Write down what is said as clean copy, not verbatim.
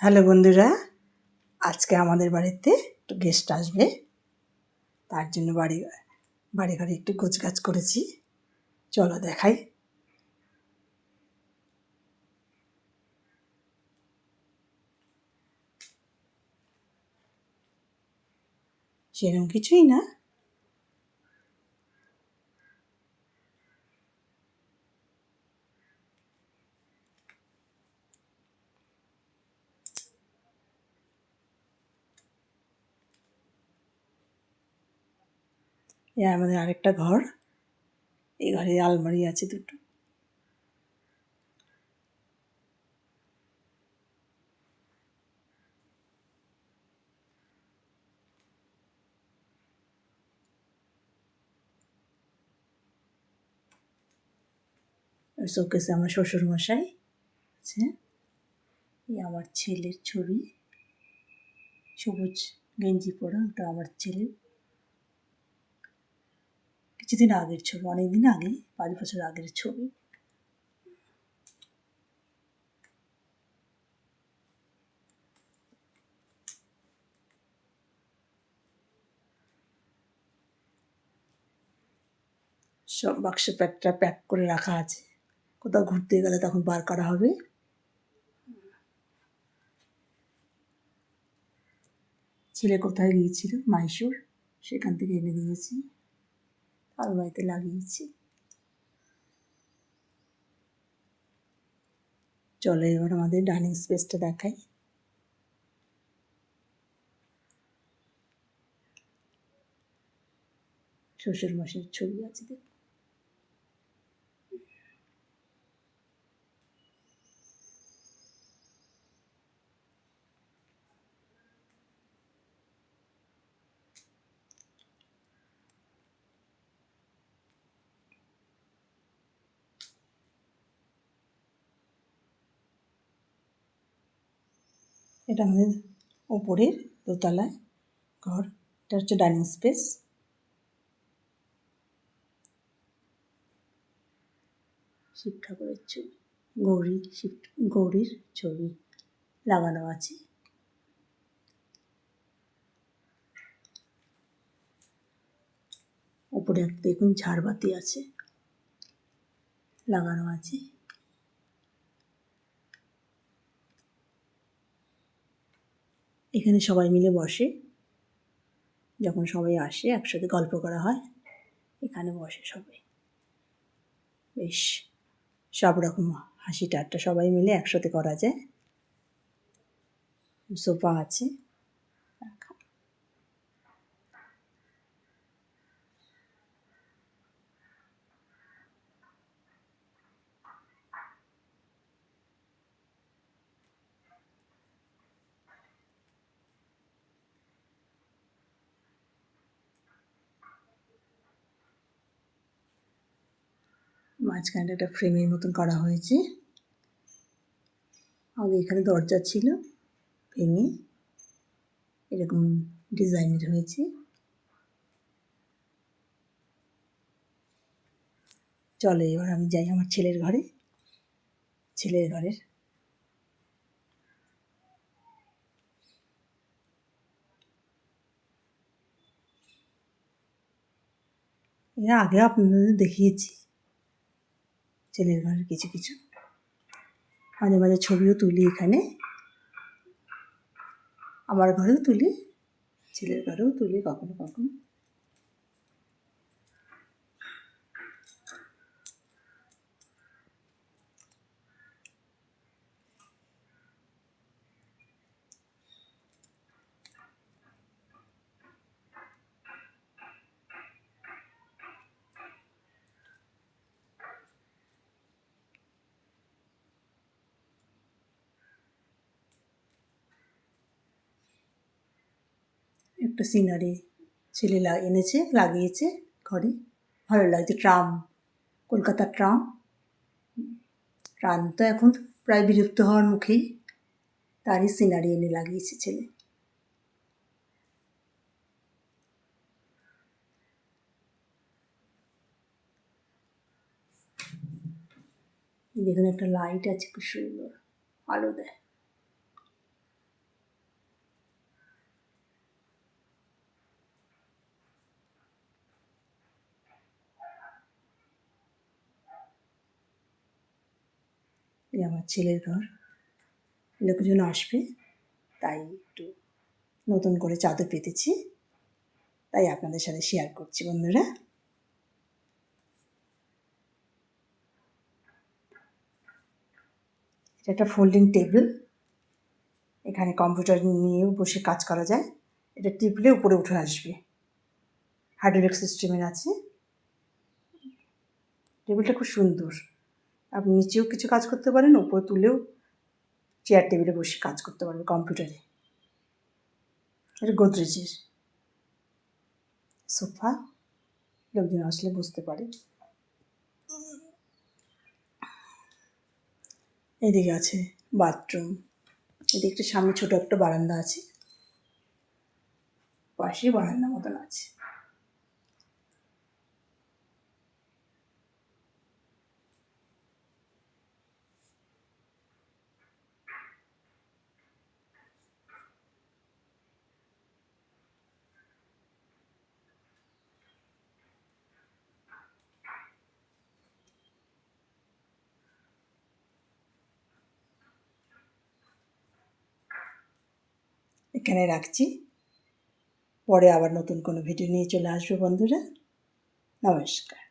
Hello বন্ধুরা, আজকে আমাদের বাড়িতে একটু গেস্ট আসবে। তার জন্য বাড়ি ঘরে একটু গোছগাছ করেছি। চলো দেখাই। সেরকম কিছুই না, এ আমাদের আরেকটা ঘর। এই ঘরে আলমারি আছে দুটো। শোকেসে আমার শ্বশুরমশাই আছে। এই আমার ছেলের ছবি, সবুজ গেঞ্জি পরা, ওটা আমার ছেলে। কিছুদিন আগের ছবি, অনেকদিন আগে, 5 বছর আগের ছবি। সব বাক্স প্যাক করে রাখা আছে, কোথাও ঘুরতে গেলে তখন বার করা হবে। ছেলে কোথায় গিয়েছিল, মাইশোর, সেখান থেকে এনে দিয়েছি, আলমারিতে লাগিয়েছি। চলো এবার আমাদের ডাইনিং স্পেসটা দেখাই। শ্বশুরমশাইয়ের ছবি আছে, দেখ। এটা আমাদের ওপরের দোতলায় ঘর। এটা হচ্ছে ডাইনিং স্পেস। শিব ঠাকুরের ছবি, গৌরীর ছবি লাগানো আছে। ওপরে একটা দেখুন ঝাড়বাতি আছে, লাগানো আছে। এখানে সবাই মিলে বসে, যখন সবাই আসে একসাথে গল্প করা হয়। এখানে বসে সবাই, বেশ সব রকম হাসি ঠাট্টা সবাই মিলে একসাথে করা যায়। সোফা আছে। মাঝখানটা একটা ফ্রেমের মতন করা হয়েছে। আগে এখানে দরজা ছিল, ভেঙে এরকম ডিজাইনের হয়েছে। চলো এবার আমি যাই আমার ছেলের ঘরে। ছেলের ঘরের এর আগে আপনাদের দেখিয়েছি ছেলের ঘরের কিছু কিছু। মাঝে মাঝে ছবিও তুলি এখানে, আমার ঘরেও তুলি, ছেলের ঘরেও তুলি কখনো কখনো। একটা সিনারি ছেলে এনেছে, লাগিয়েছে ঘরে, ভালো লাগছে। ট্রাম, কলকাতার ট্রাম। ট্রাম তো এখন প্রায় বিলুপ্ত হওয়ার মুখেই, তারই সিনারি এনে লাগিয়েছে ছেলে। দেখুন একটা লাইট আছে, খুব সুন্দর আলো দেয়। এই আমার ছেলের ঘর, লোকজন আসবে তাই একটু নতুন করে চাদর পেতেছি, তাই আপনাদের সাথে শেয়ার করছি বন্ধুরা। এটা একটা ফোল্ডিং টেবিল, এখানে কম্পিউটার নিয়েও বসে কাজ করা যায়। এটা টিপলে উপরে উঠে আসবে, হাইড্রোলিক সিস্টেমের আছে। টেবিলটা খুব সুন্দর, আপনি নিচেও কিছু কাজ করতে পারেন, উপরে তুলেও চেয়ার টেবিলে বসে কাজ করতে পারবে কম্পিউটারে। এটা গোদরেজের সোফা, লোকজন আসলে বুঝতে পারে। এদিকে আছে বাথরুম, এদিকে সামনে ছোট একটা বারান্দা আছে, পাশে বারান্দা মতন আছে। এখানে রাখছি, পরে আবার নতুন কোনো ভিডিও নিয়ে চলে আসবে বন্ধুরা। নমস্কার।